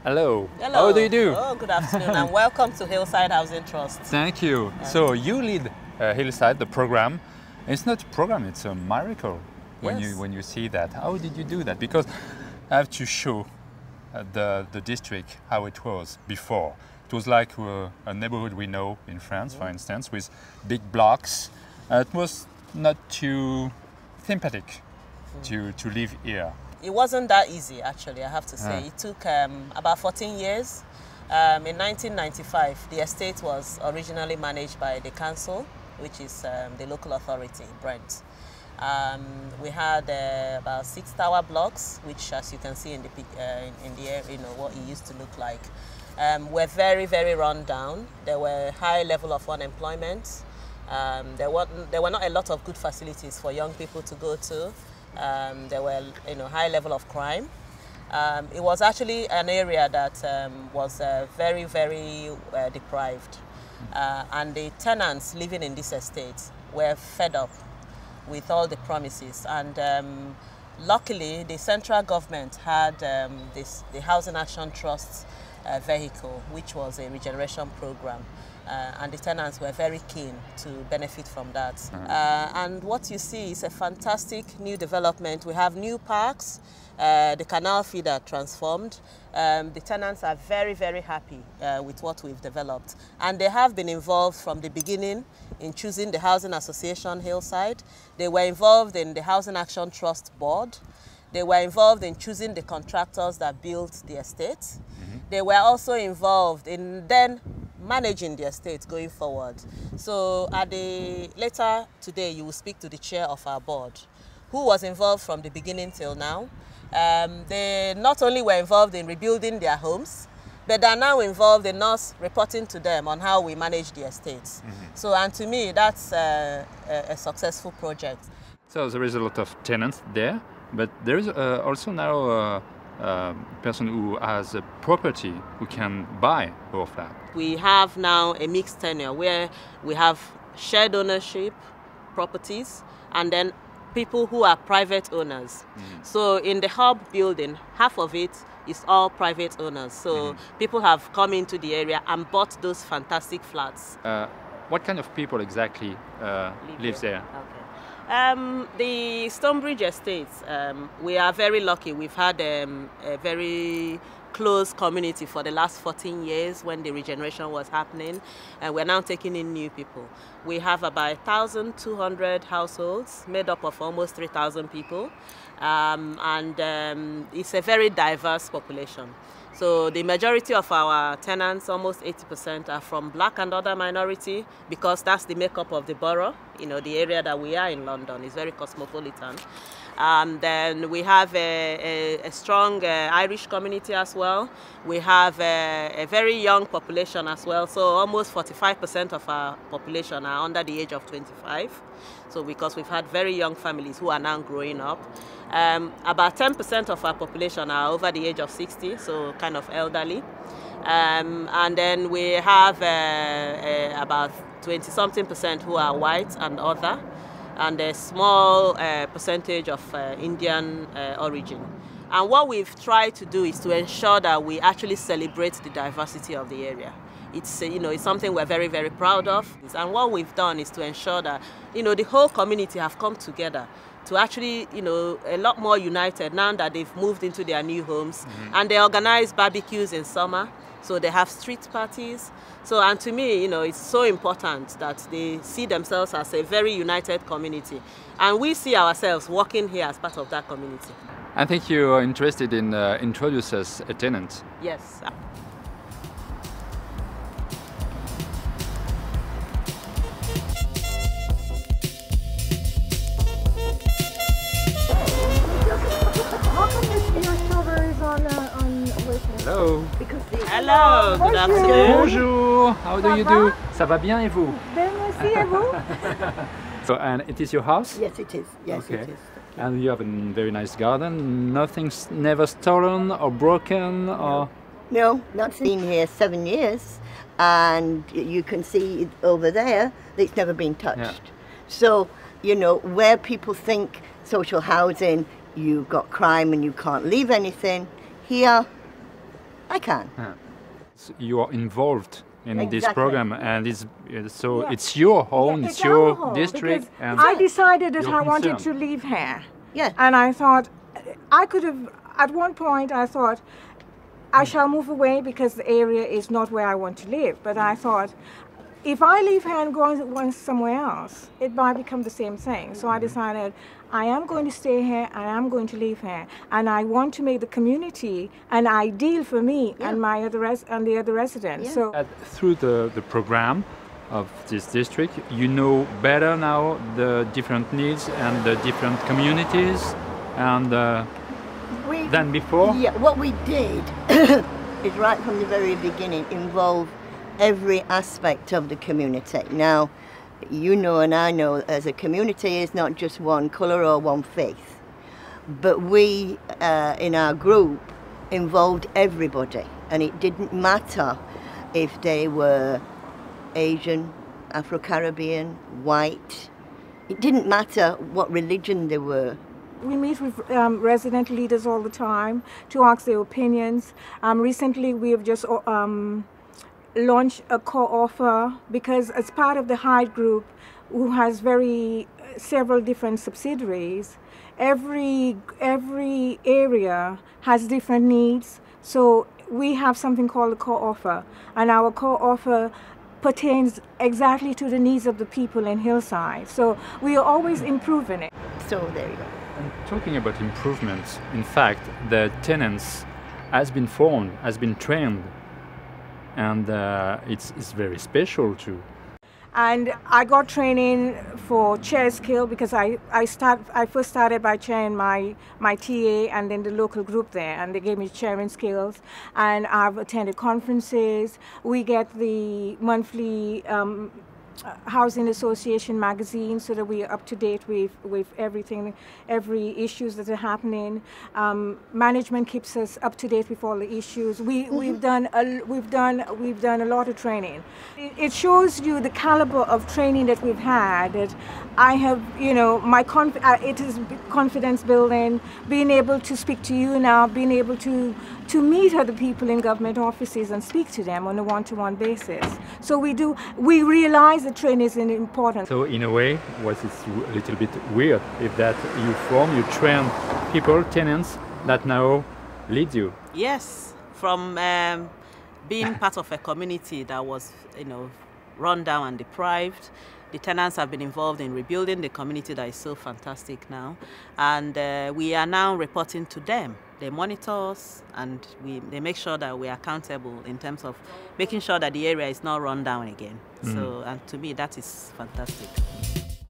Hello. Hello. How do you do? Oh, good afternoon and welcome to Hillside Housing Trust. Thank you. So you lead Hillside, the program. It's not a program, it's a miracle when you see that. How did you do that? Because I have to show the district how it was before. It was like a neighborhood we know in France, for instance, with big blocks. It was not too sympathetic to live here. It wasn't that easy, actually, I have to say. It took about 14 years. In 1995, the estate was originally managed by the council, which is the local authority, Brent. We had about 6 tower blocks, which, as you can see in the air, what it used to look like, were very, very run down. There were high level of unemployment. There were not a lot of good facilities for young people to go to. There were, high level of crime. It was actually an area that was very, very deprived. And the tenants living in this estate were fed up with all the promises. And luckily, the central government had the Housing Action Trust vehicle, which was a regeneration program. And the tenants were very keen to benefit from that. And what you see is a fantastic new development. We have new parks, the canal feeder transformed. The tenants are very, very happy with what we've developed. And they have been involved from the beginning in choosing the Housing Association Hillside. They were involved in the Housing Action Trust Board. They were involved in choosing the contractors that built the estate. They were also involved in then managing the estate going forward. So later today, you will speak to the chair of our board, who was involved from the beginning till now. They not only were involved in rebuilding their homes, but they are now involved in us reporting to them on how we manage the estates. So, and to me, that's a successful project. So there is a lot of tenants there, but there is also now a person who has a property who can buy our flat. We have now a mixed tenure where we have shared ownership properties and then people who are private owners. So in the hub building, half of it is all private owners. So people have come into the area and bought those fantastic flats. What kind of people exactly lives there? Okay. The Stonebridge Estates, we are very lucky. We've had a very close community for the last 14 years when the regeneration was happening, and we're now taking in new people. We have about 1,200 households made up of almost 3,000 people, and it's a very diverse population. So the majority of our tenants, almost 80%, are from Black and other minority, because that's the makeup of the borough. The area that we are in London is very cosmopolitan. Then we have a strong Irish community as well. We have a very young population as well. So almost 45% of our population are under the age of 25. So because we've had very young families who are now growing up. About 10% of our population are over the age of 60, so kind of elderly. And then we have about 20-something% who are white and other, and a small percentage of Indian origin. And what we've tried to do is to ensure that we actually celebrate the diversity of the area. It's, it's something we're very, very proud of. And what we've done is to ensure that, the whole community have come together to actually, a lot more united now that they've moved into their new homes. And they organize barbecues in summer. So they have street parties. So, and to me, it's so important that they see themselves as a very united community. And we see ourselves working here as part of that community. I think you are interested in introduce us a tenant. Yes. Hello. Hello, good afternoon. Bonjour, how do you do? Ça va bien et vous? Ben, merci, et vous? So, and it is your house? Yes, it is. Yes, Okay. it is. And you have a very nice garden. Nothing's never stolen or broken or. No, not been here 7 years, and you can see over there that it's never been touched. Yeah. So, where people think social housing, you've got crime and you can't leave anything, here I can. So you are involved in this Exactly. program, and it's your own, it's your our home, district. And I decided that You're I wanted to concerned. live here. Yeah. And I thought, I could have, at one point I thought, I shall move away because the area is not where I want to live. But I thought, if I leave here and go somewhere else, it might become the same thing. So I decided, I am going to stay here, and I am going to live here. And I want to make the community an ideal for me and the other residents. Yeah. So through the program of this district, you know better now the different needs and the different communities and than before? Yeah, what we did is right from the very beginning involve every aspect of the community. Now, you know and I know as a community is not just one colour or one faith, but we in our group involved everybody, and it didn't matter if they were Asian, Afro-Caribbean, white. It didn't matter what religion they were. we meet with resident leaders all the time to ask their opinions. Recently, we have just launched a co-offer because as part of the Hyde group, who has several different subsidiaries, every area has different needs. So we have something called a co-offer, and our co-offer pertains exactly to the needs of the people in Hillside. So we are always improving it. So there you go. And talking about improvements, in fact, the tenants has been formed, has been trained, and it's very special too. And I got training for chair skill because I first started by chairing my TA and then the local group there, and they gave me chairing skills. And I've attended conferences. We get the monthly Housing Association magazine so that we are up to date with everything, every issues that are happening. Management keeps us up to date with all the issues. We've done a lot of training. It shows you the caliber of training that we've had. That I have, it is confidence building. Being able to speak to you now, being able to meet other people in government offices and speak to them on a one-to-one basis. So we realize that training is important. So in a way, was it a little bit weird if that you train people, tenants, that now lead you? Yes, from being part of a community that was, run down and deprived. The tenants have been involved in rebuilding the community that is so fantastic now, and we are now reporting to them. They monitor us, and they make sure that we are accountable in terms of making sure that the area is not run down again. So, and to me, that is fantastic.